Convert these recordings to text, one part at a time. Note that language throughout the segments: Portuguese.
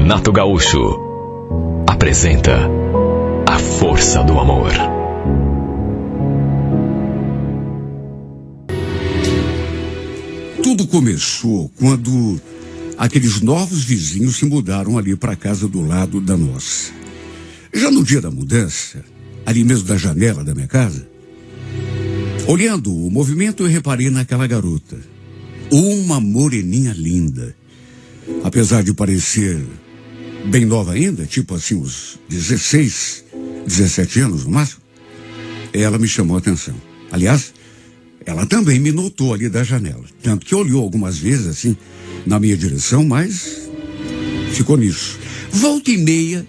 Renato Gaúcho apresenta A Força do Amor. Tudo começou quando aqueles novos vizinhos se mudaram ali para a casa do lado da nossa. Já no dia da mudança, ali mesmo da janela da minha casa, olhando o movimento, eu reparei naquela garota. Uma moreninha linda. Apesar de parecer bem nova ainda, tipo assim, uns 16, 17 anos no máximo, ela me chamou a atenção. Aliás, ela também me notou ali da janela. Tanto que olhou algumas vezes assim na minha direção, mas ficou nisso. Volta e meia,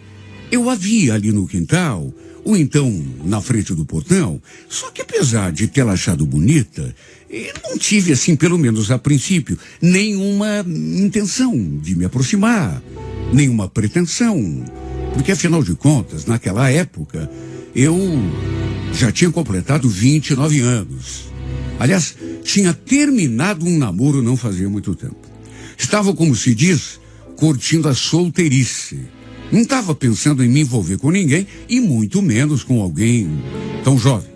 eu a via ali no quintal, ou então na frente do portão. Só que apesar de tê-la achado bonita, eu não tive assim, pelo menos a princípio, nenhuma intenção de me aproximar, nenhuma pretensão. Porque afinal de contas, naquela época, eu já tinha completado 29 anos. Aliás, tinha terminado um namoro não fazia muito tempo. Estava, como se diz, curtindo a solteirice. Não estava pensando em me envolver com ninguém e muito menos com alguém tão jovem.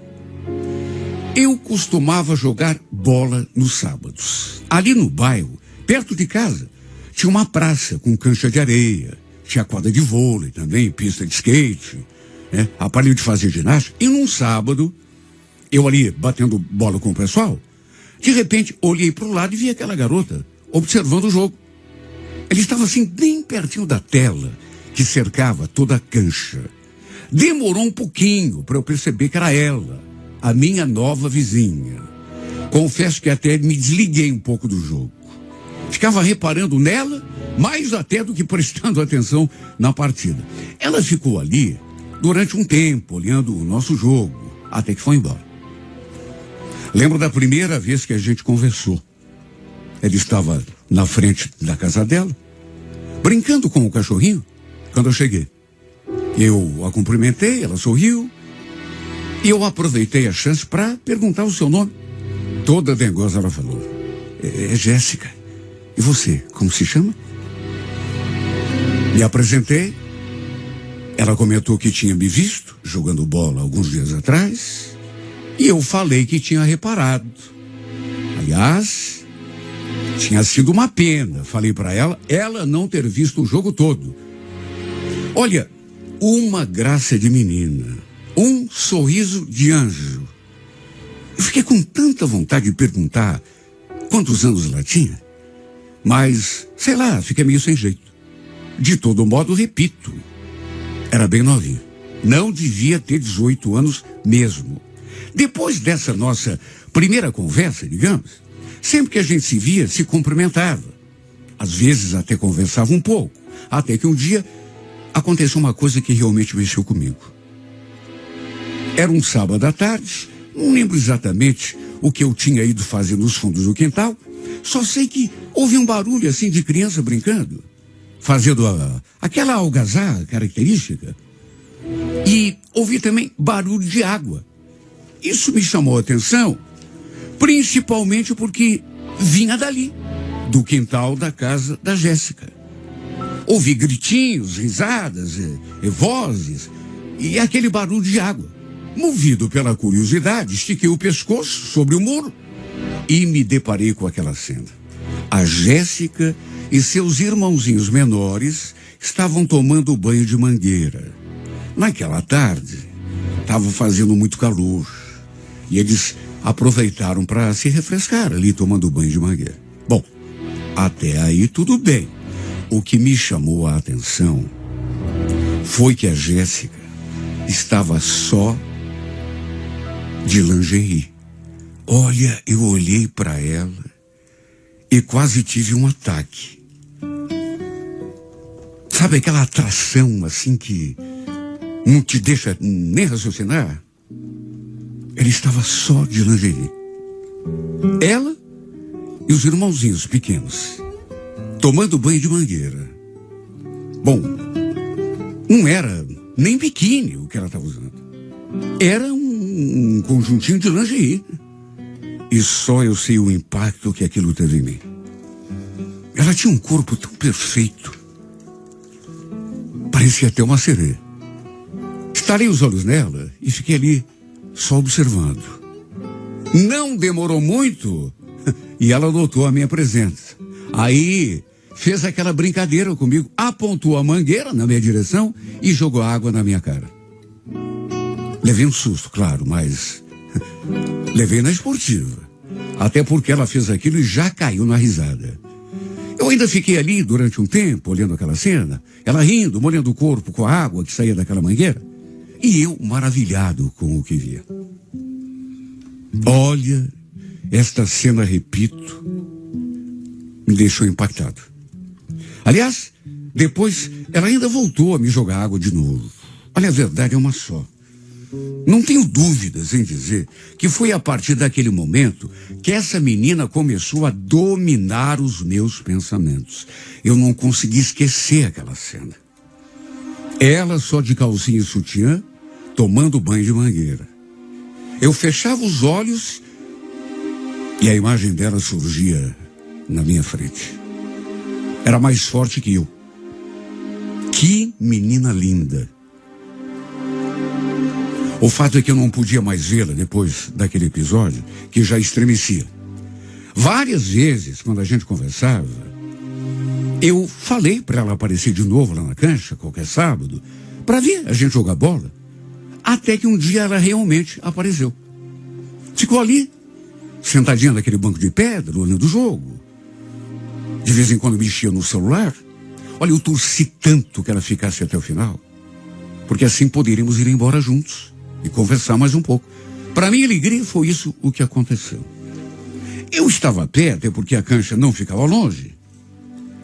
Eu costumava jogar bola nos sábados. Ali no bairro, perto de casa, tinha uma praça com cancha de areia, tinha quadra de vôlei também, pista de skate, aparelho de fazer ginástica. E num sábado, eu ali batendo bola com o pessoal, de repente olhei para o lado e vi aquela garota observando o jogo. Ela estava assim bem pertinho da tela que cercava toda a cancha. Demorou um pouquinho para eu perceber que era ela, a minha nova vizinha. Confesso que até me desliguei um pouco do jogo. Ficava reparando nela, mais até do que prestando atenção na partida. Ela ficou ali durante um tempo, olhando o nosso jogo, até que foi embora. Lembro da primeira vez que a gente conversou. Ela estava na frente da casa dela, brincando com o cachorrinho, quando eu cheguei. Eu a cumprimentei, ela sorriu, e eu aproveitei a chance para perguntar o seu nome. Toda dengosa ela falou: é Jéssica. E você, como se chama? Me apresentei. Ela comentou que tinha me visto jogando bola alguns dias atrás, e eu falei que tinha reparado. Aliás, tinha sido uma pena, falei para ela não ter visto o jogo todo. Olha, uma graça de menina, um sorriso de anjo. Eu fiquei com tanta vontade de perguntar quantos anos ela tinha, mas, sei lá, fiquei meio sem jeito. De todo modo, repito, era bem novinha. Não devia ter 18 anos mesmo. Depois dessa nossa primeira conversa, digamos, sempre que a gente se via, se cumprimentava. Às vezes até conversava um pouco, até que um dia aconteceu uma coisa que realmente mexeu comigo. Era um sábado à tarde, não lembro exatamente o que eu tinha ido fazer nos fundos do quintal, só sei que houve um barulho assim de criança brincando, fazendo aquela algazarra característica, e ouvi também barulho de água. Isso me chamou a atenção, principalmente porque vinha dali, do quintal da casa da Jéssica. Ouvi gritinhos, risadas, vozes e aquele barulho de água. Movido pela curiosidade, estiquei o pescoço sobre o muro e me deparei com aquela cena. A Jéssica e seus irmãozinhos menores estavam tomando banho de mangueira. Naquela tarde, estava fazendo muito calor e eles aproveitaram para se refrescar ali tomando banho de mangueira. Bom, até aí tudo bem. O que me chamou a atenção foi que a Jéssica estava só de lingerie. Olha, eu olhei para ela e quase tive um ataque. Sabe aquela atração assim que não te deixa nem raciocinar? Ela estava só de lingerie. Ela e os irmãozinhos pequenos, tomando banho de mangueira. Bom, não era nem biquíni o que ela estava usando. Era um conjuntinho de lingerie. E só eu sei o impacto que aquilo teve em mim. Ela tinha um corpo tão perfeito, Parecia até uma sereia. Estalei os olhos nela e fiquei ali só observando. Não demorou muito e ela notou a minha presença. Aí fez aquela brincadeira comigo, apontou a mangueira na minha direção e jogou água na minha cara. Levei um susto, claro, mas levei na esportiva. Até porque ela fez aquilo e já caiu na risada. Eu ainda fiquei ali durante um tempo, olhando aquela cena, ela rindo, molhando o corpo com a água que saía daquela mangueira, e eu maravilhado com o que via. Olha, esta cena, repito, me deixou impactado. Aliás, depois ela ainda voltou a me jogar água de novo. Olha, a verdade é uma só. Não tenho dúvidas em dizer que foi a partir daquele momento que essa menina começou a dominar os meus pensamentos. Eu não consegui esquecer aquela cena. Ela só de calcinha e sutiã, tomando banho de mangueira. Eu fechava os olhos e a imagem dela surgia na minha frente. Era mais forte que eu. Que menina linda. O fato é que eu não podia mais vê-la depois daquele episódio, que já estremecia. Várias vezes, quando a gente conversava, eu falei para ela aparecer de novo lá na cancha, qualquer sábado, para ver a gente jogar bola. Até que um dia ela realmente apareceu. Ficou ali, sentadinha naquele banco de pedra, olhando o jogo. De vez em quando mexia no celular. Olha, eu torci tanto que ela ficasse até o final, porque assim poderíamos ir embora juntos e conversar mais um pouco. Para minha alegria, foi isso o que aconteceu. Eu estava perto, até porque a cancha não ficava longe,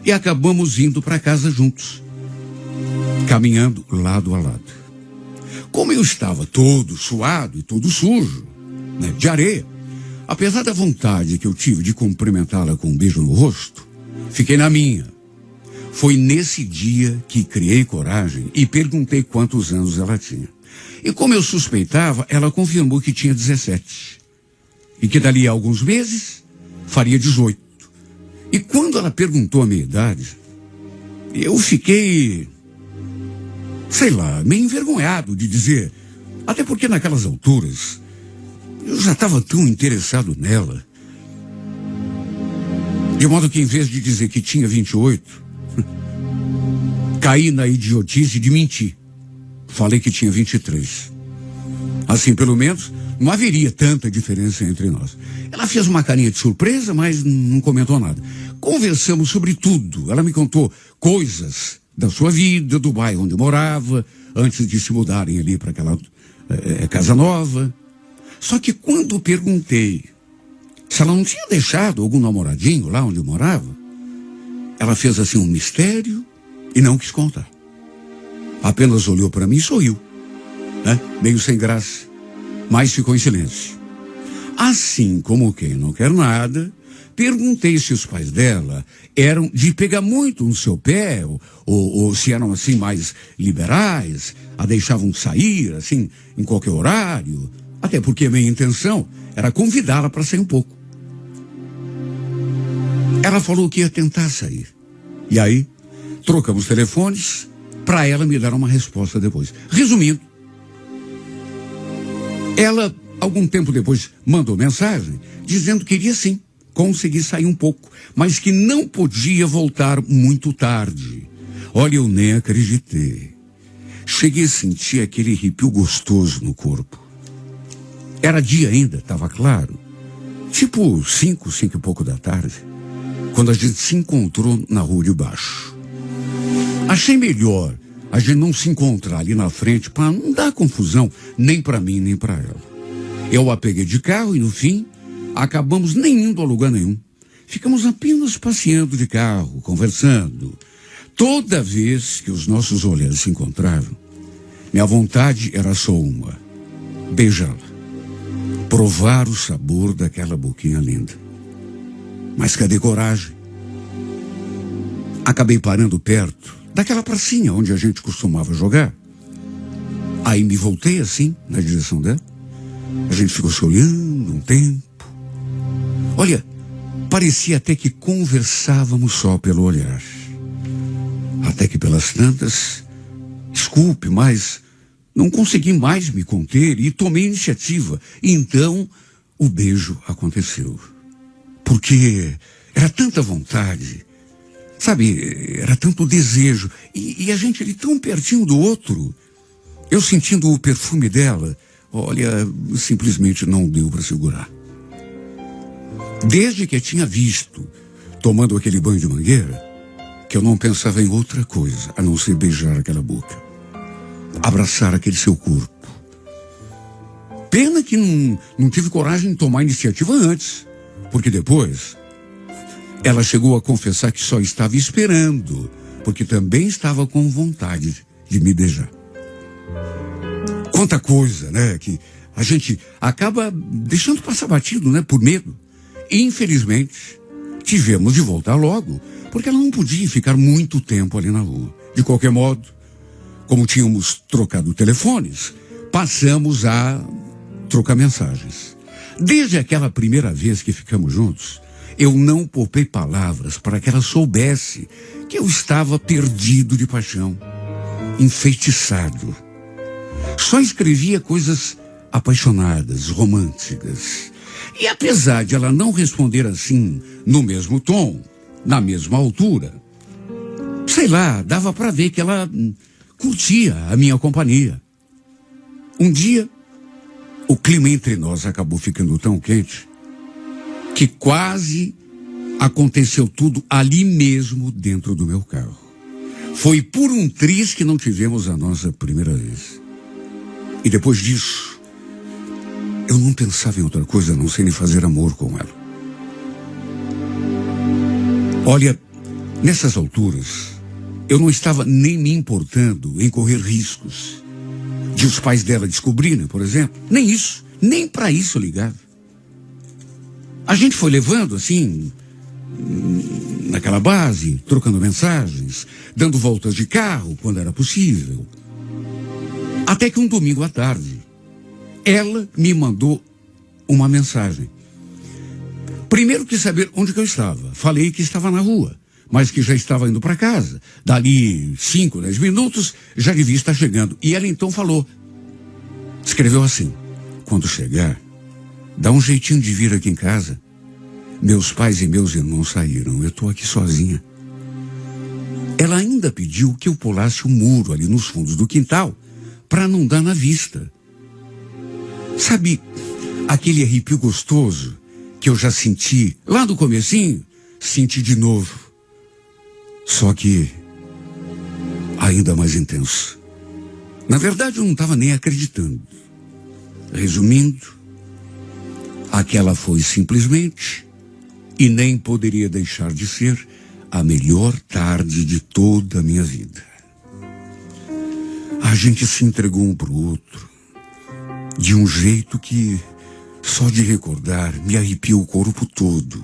e acabamos indo para casa juntos, caminhando lado a lado. Como eu estava todo suado e todo sujo, né, de areia, apesar da vontade que eu tive de cumprimentá-la com um beijo no rosto, fiquei na minha. Foi nesse dia que criei coragem e perguntei quantos anos ela tinha. E como eu suspeitava, ela confirmou que tinha 17. E que dali a alguns meses faria 18. E quando ela perguntou a minha idade, eu fiquei, sei lá, meio envergonhado de dizer. Até porque naquelas alturas, eu já estava tão interessado nela. De modo que em vez de dizer que tinha 28, caí na idiotice de mentir. Falei que tinha 23. Assim, pelo menos, não haveria tanta diferença entre nós. Ela fez uma carinha de surpresa, mas não comentou nada. Conversamos sobre tudo. Ela me contou coisas da sua vida, do bairro onde morava, antes de se mudarem ali para aquela casa nova. Só que quando perguntei se ela não tinha deixado algum namoradinho lá onde morava, ela fez assim um mistério e não quis contar. Apenas olhou para mim e sorriu, né? Meio sem graça, mas ficou em silêncio. Assim como quem não quer nada, perguntei se os pais dela eram de pegar muito no seu pé, ou se eram assim mais liberais, a deixavam sair assim em qualquer horário, até porque a minha intenção era convidá-la para sair um pouco. Ela falou que ia tentar sair. E aí, trocamos telefones para ela me dar uma resposta depois. Resumindo, ela, algum tempo depois, mandou mensagem dizendo que iria sim conseguir sair um pouco, mas que não podia voltar muito tarde. Olha, eu nem acreditei. Cheguei a sentir aquele arrepio gostoso no corpo. Era dia ainda, estava claro. Tipo 5 e pouco da tarde, quando a gente se encontrou na rua de baixo. Achei melhor a gente não se encontrar ali na frente para não dar confusão nem para mim nem para ela. Eu a peguei de carro e no fim acabamos nem indo a lugar nenhum. Ficamos apenas passeando de carro, conversando. Toda vez que os nossos olhares se encontravam, minha vontade era só uma: beijá-la, provar o sabor daquela boquinha linda. Mas cadê coragem? Acabei parando perto daquela pracinha onde a gente costumava jogar. Aí me voltei assim, na direção dela. A gente ficou se olhando um tempo. Olha, parecia até que conversávamos só pelo olhar. Até que pelas tantas, desculpe, mas não consegui mais me conter e tomei iniciativa. E então o beijo aconteceu. Porque era tanta vontade, sabe, era tanto desejo. E a gente ali tão pertinho do outro. Eu sentindo o perfume dela, olha, simplesmente não deu para segurar. Desde que eu tinha visto, tomando aquele banho de mangueira, que eu não pensava em outra coisa, a não ser beijar aquela boca. Abraçar aquele seu corpo. Pena que não tive coragem de tomar iniciativa antes, porque depois ela chegou a confessar que só estava esperando, porque também estava com vontade de me beijar. Quanta coisa, né, que a gente acaba deixando passar batido, né, por medo. E, infelizmente, tivemos de voltar logo, porque ela não podia ficar muito tempo ali na rua. De qualquer modo, como tínhamos trocado telefones, passamos a trocar mensagens. Desde aquela primeira vez que ficamos juntos, eu não poupei palavras para que ela soubesse que eu estava perdido de paixão, enfeitiçado. Só escrevia coisas apaixonadas, românticas. E apesar de ela não responder assim, no mesmo tom, na mesma altura, sei lá, dava para ver que ela curtia a minha companhia. Um dia, o clima entre nós acabou ficando tão quente que quase aconteceu tudo ali mesmo dentro do meu carro. Foi por um triz que não tivemos a nossa primeira vez. E depois disso, eu não pensava em outra coisa a não ser em fazer amor com ela. Olha, nessas alturas, eu não estava nem me importando em correr riscos de os pais dela descobrirem, por exemplo. Nem isso, nem para isso eu ligava. A gente foi levando assim, naquela base, trocando mensagens, dando voltas de carro quando era possível. Até que um domingo à tarde, ela me mandou uma mensagem. Primeiro quis saber onde que eu estava. Falei que estava na rua, mas que já estava indo para casa. Dali 5, 10 minutos, já devia estar chegando. E ela então falou, escreveu assim: quando chegar, dá um jeitinho de vir aqui em casa. Meus pais e meus irmãos saíram, eu estou aqui sozinha. Ela ainda pediu que eu pulasse o muro ali nos fundos do quintal, para não dar na vista. Sabe, aquele arrepio gostoso que eu já senti lá no comecinho, senti de novo. Só que ainda mais intenso. Na verdade, eu não estava nem acreditando. Resumindo, aquela foi simplesmente, e nem poderia deixar de ser, a melhor tarde de toda a minha vida. A gente se entregou um pro outro, de um jeito que, só de recordar, me arrepia o corpo todo.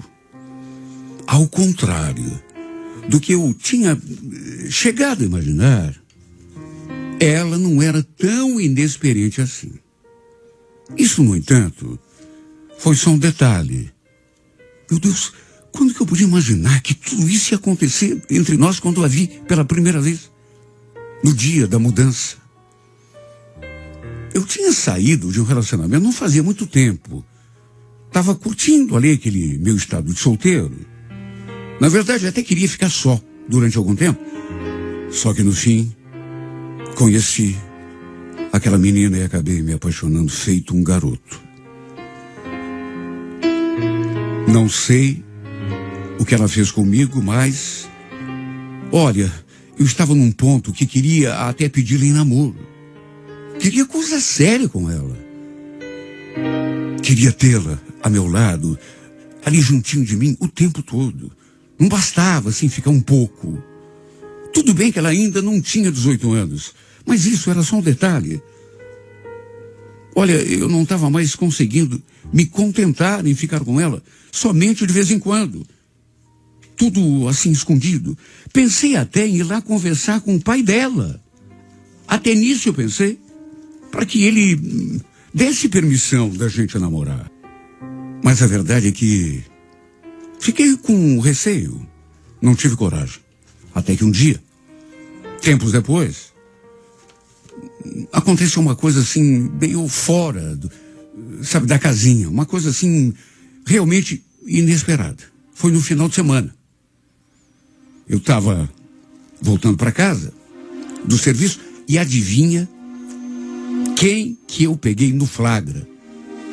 Ao contrário do que eu tinha chegado a imaginar, ela não era tão inexperiente assim. Isso, no entanto, foi só um detalhe. Meu Deus, quando que eu podia imaginar que tudo isso ia acontecer entre nós quando a vi pela primeira vez? No dia da mudança. Eu tinha saído de um relacionamento não fazia muito tempo. Estava curtindo ali aquele meu estado de solteiro. Na verdade, eu até queria ficar só durante algum tempo. Só que no fim, conheci aquela menina e acabei me apaixonando feito um garoto. Não sei o que ela fez comigo, mas... Olha, eu estava num ponto que queria até pedi-la em namoro. Queria coisa séria com ela. Queria tê-la a meu lado, ali juntinho de mim, o tempo todo. Não bastava, assim, ficar um pouco. Tudo bem que ela ainda não tinha 18 anos, mas isso era só um detalhe. Olha, eu não estava mais conseguindo me contentar em ficar com ela, somente de vez em quando. Tudo assim escondido. Pensei até em ir lá conversar com o pai dela. Até nisso eu pensei, para que ele desse permissão da gente namorar. Mas a verdade é que fiquei com receio. Não tive coragem. Até que um dia, tempos depois, aconteceu uma coisa assim, meio fora, sabe, da casinha. Uma coisa assim, realmente inesperada. Foi no final de semana. Eu estava voltando para casa do serviço e adivinha quem que eu peguei no flagra,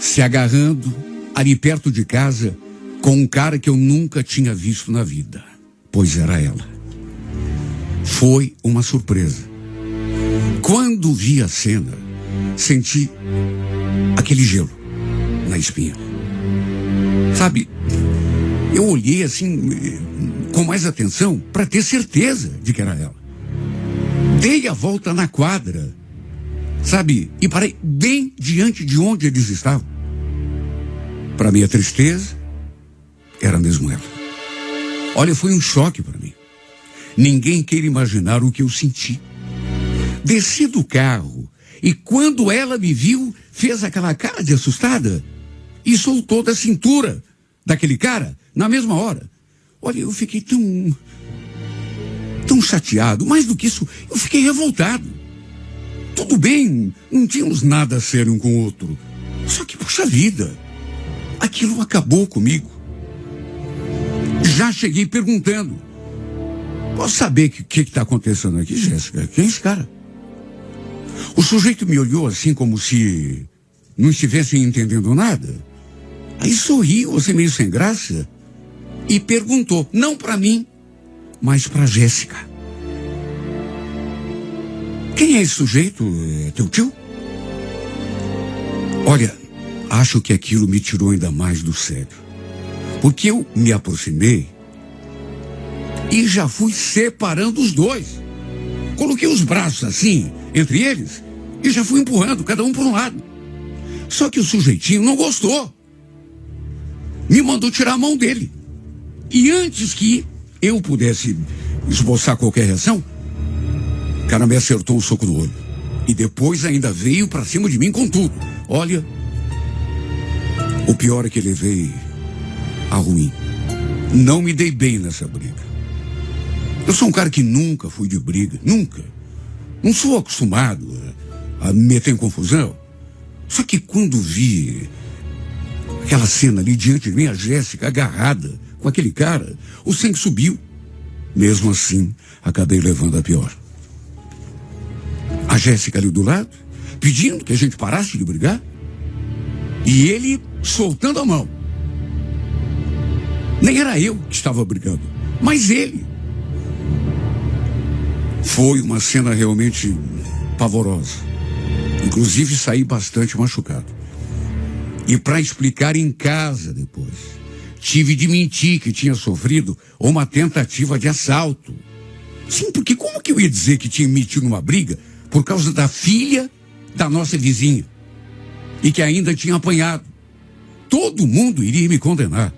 se agarrando ali perto de casa com um cara que eu nunca tinha visto na vida. Pois era ela. Foi uma surpresa. Quando vi a cena, senti aquele gelo na espinha. Sabe, eu olhei assim, com mais atenção, para ter certeza de que era ela. Dei a volta na quadra, sabe, e parei bem diante de onde eles estavam. Para minha tristeza, era mesmo ela. Olha, foi um choque para mim. Ninguém queira imaginar o que eu senti. Desci do carro e quando ela me viu, fez aquela cara de assustada e soltou da cintura daquele cara na mesma hora. Olha, eu fiquei tão chateado. Mais do que isso, eu fiquei revoltado. Tudo bem, não tínhamos nada a ser um com o outro. Só que, puxa vida, aquilo acabou comigo. Já cheguei perguntando: posso saber o que está acontecendo aqui, Jéssica? Quem é esse cara? O sujeito me olhou assim como se não estivesse entendendo nada. Aí sorriu, assim meio sem graça, e perguntou, não para mim, mas para Jéssica: quem é esse sujeito? É teu tio? Olha, acho que aquilo me tirou ainda mais do sério. Porque eu me aproximei e já fui separando os dois. Coloquei os braços assim, entre eles, e já fui empurrando, cada um por um lado. Só que o sujeitinho não gostou. Me mandou tirar a mão dele. E antes que eu pudesse esboçar qualquer reação, o cara me acertou um soco no olho. E depois ainda veio pra cima de mim com tudo. Olha, o pior é que levei a ruim. Não me dei bem nessa briga. Eu sou um cara que nunca fui de briga, nunca. Não sou acostumado a me meter em confusão. Só que quando vi aquela cena ali diante de mim, a Jéssica agarrada com aquele cara, o sangue subiu. Mesmo assim, acabei levando a pior. A Jéssica ali do lado, pedindo que a gente parasse de brigar, e ele soltando a mão. Nem era eu que estava brigando, mas ele. Foi uma cena realmente pavorosa. Inclusive saí bastante machucado. E para explicar em casa depois, tive de mentir que tinha sofrido uma tentativa de assalto. Sim, porque como que eu ia dizer que tinha metido numa briga por causa da filha da nossa vizinha e que ainda tinha apanhado? Todo mundo iria me condenar,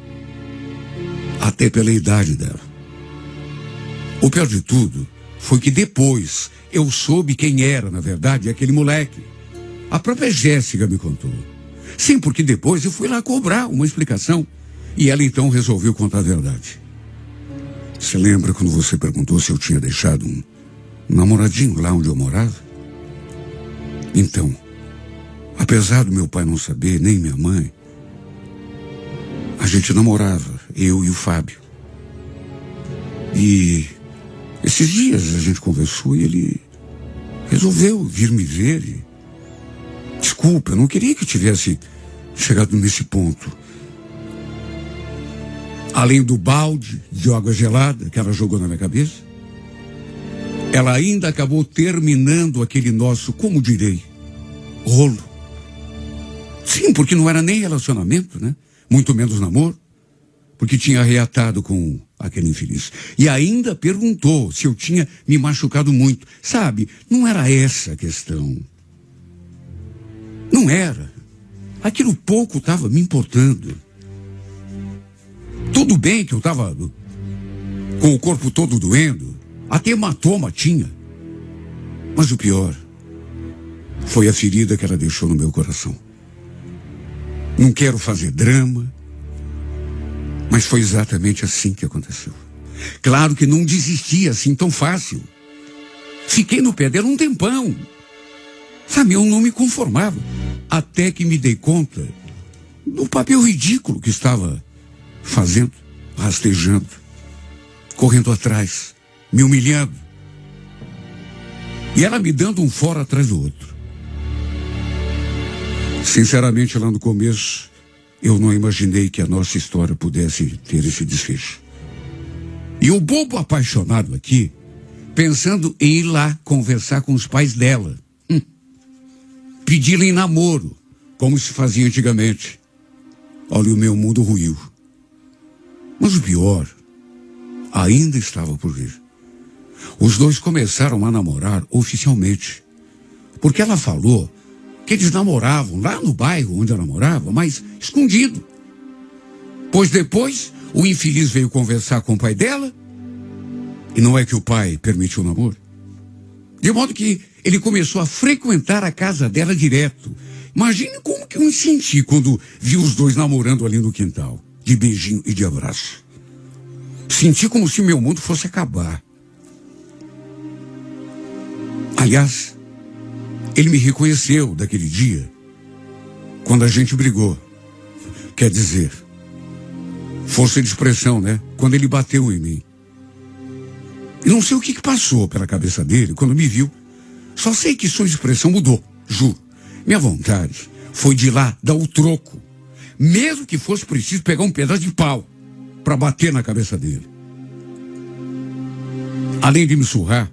até pela idade dela. O pior de tudo foi que depois eu soube quem era, na verdade, aquele moleque. A própria Jéssica me contou. Sim, porque depois eu fui lá cobrar uma explicação e ela então resolveu contar a verdade. Você lembra quando você perguntou se eu tinha deixado um namoradinho lá onde eu morava? Então, apesar do meu pai não saber, nem minha mãe, a gente namorava, eu e o Fábio. E esses dias a gente conversou e ele resolveu vir me ver. E, desculpa, eu não queria que tivesse chegado nesse ponto. Além do balde de água gelada que ela jogou na minha cabeça, ela ainda acabou terminando aquele nosso, como direi, rolo. Sim, porque não era nem relacionamento, né? Muito menos namoro, porque tinha reatado com aquele infeliz. E ainda perguntou se eu tinha me machucado muito. Sabe, não era essa a questão. Não era. Aquilo pouco estava me importando. Tudo bem que eu estava com o corpo todo doendo, até hematoma tinha. Mas o pior foi a ferida que ela deixou no meu coração. Não quero fazer drama, mas foi exatamente assim que aconteceu. Claro que não desisti assim tão fácil. Fiquei no pé dela um tempão. Sabe, eu não me conformava. Até que me dei conta do papel ridículo que estava fazendo, rastejando, correndo atrás, me humilhando. E ela me dando um fora atrás do outro. Sinceramente, lá no começo, eu não imaginei que a nossa história pudesse ter esse desfecho. E o bobo apaixonado aqui, pensando em ir lá conversar com os pais dela. Pedi-la em namoro, como se fazia antigamente. Olha, o meu mundo ruiu. Mas o pior ainda estava por vir. Os dois começaram a namorar oficialmente. Porque ela falou que eles namoravam lá no bairro onde ela morava, mas escondido. Pois depois, o infeliz veio conversar com o pai dela, e não é que o pai permitiu o namoro. De modo que ele começou a frequentar a casa dela direto. Imagine como que eu me senti quando vi os dois namorando ali no quintal, de beijinho e de abraço. Senti como se meu mundo fosse acabar. Aliás, ele me reconheceu daquele dia, quando a gente brigou. Quer dizer, força de expressão, né? Quando ele bateu em mim. E não sei o que passou pela cabeça dele quando me viu. Só sei que sua expressão mudou, juro. Minha vontade foi de ir lá dar o troco, mesmo que fosse preciso pegar um pedaço de pau para bater na cabeça dele. Além de me surrar,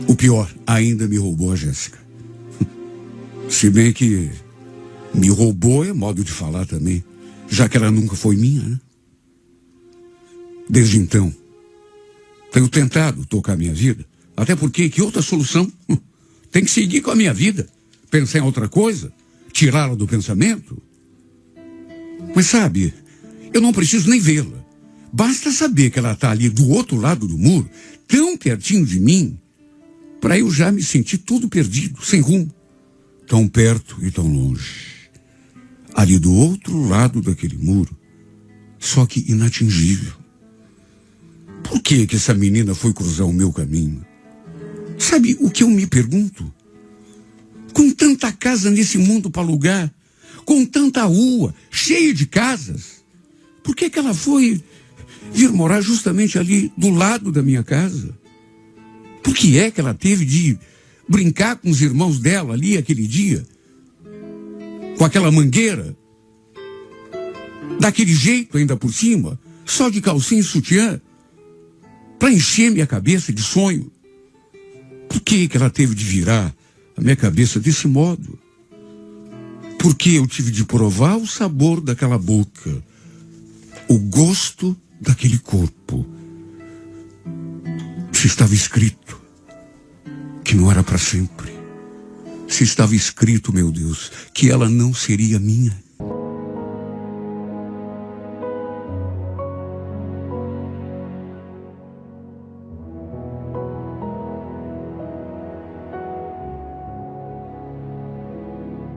o pior, ainda me roubou a Jéssica. Se bem que me roubou é modo de falar também, já que ela nunca foi minha, né? Desde então, tenho tentado tocar minha vida, até porque que outra solução? Tem que seguir com a minha vida, pensar em outra coisa, tirá-la do pensamento. Mas sabe, eu não preciso nem vê-la. Basta saber que ela está ali do outro lado do muro, tão pertinho de mim, para eu já me sentir todo perdido, sem rumo. Tão perto e tão longe. Ali do outro lado daquele muro, só que inatingível. Por que essa menina foi cruzar o meu caminho? Sabe o que eu me pergunto? Com tanta casa nesse mundo para alugar, com tanta rua cheia de casas, por que ela foi vir morar justamente ali do lado da minha casa? Por que é que ela teve de brincar com os irmãos dela ali aquele dia? Com aquela mangueira? Daquele jeito ainda por cima? Só de calcinha e sutiã? Para encher minha cabeça de sonho? Por que ela teve de virar a minha cabeça desse modo? Por que eu tive de provar o sabor daquela boca? O gosto daquele corpo? Se estava escrito que não era para sempre. Se estava escrito, meu Deus, que ela não seria minha.